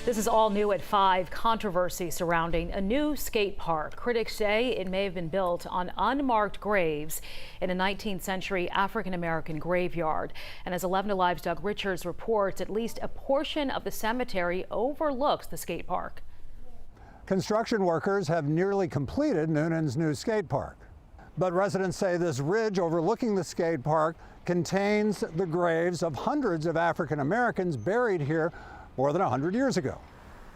This is all new at 5. Controversy surrounding a new skate park. Critics say it may have been built on unmarked graves in a 19th century African-American graveyard. And as 11 Alive's Doug Richards reports, at least a portion of the cemetery overlooks the skate park. Construction workers have nearly completed Noonan's new skate park. But residents say this ridge overlooking the skate park contains the graves of hundreds of African Americans buried here more than 100 years ago.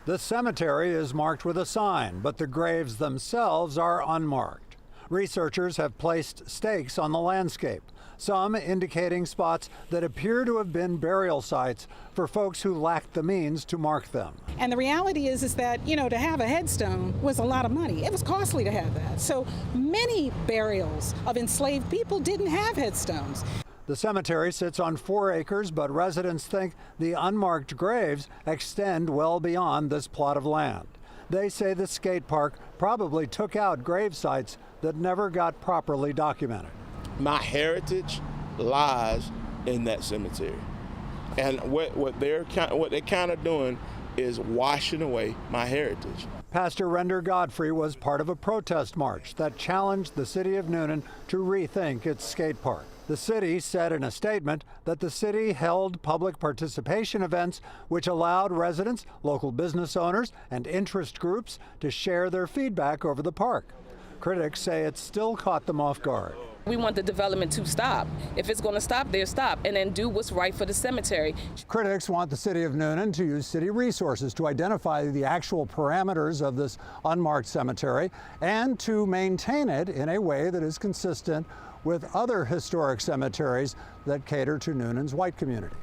The cemetery is marked with a sign, but the graves themselves are unmarked. Researchers have placed stakes on the landscape, some indicating spots that appear to have been burial sites for folks who lacked the means to mark them. And the reality is that, to have a headstone was a lot of money. It was costly to have that. So many burials of enslaved people didn't have headstones. The cemetery sits on 4 acres, but residents think the unmarked graves extend well beyond this plot of land. They say the skate park probably took out grave sites that never got properly documented. My heritage lies in that cemetery. And what they're kind of doing is washing away my heritage. Pastor Render Godfrey was part of a protest march that challenged the city of Newnan to rethink its skate park. The city said in a statement that the city held public participation events which allowed residents, local business owners, and interest groups to share their feedback over the park. Critics say it still caught them off guard. We want the development to stop. If it's going to stop there, stop, and then do what's right for the cemetery. Critics want the city of Newnan to use city resources to identify the actual parameters of this unmarked cemetery and to maintain it in a way that is consistent with other historic cemeteries that cater to Noonan's white community.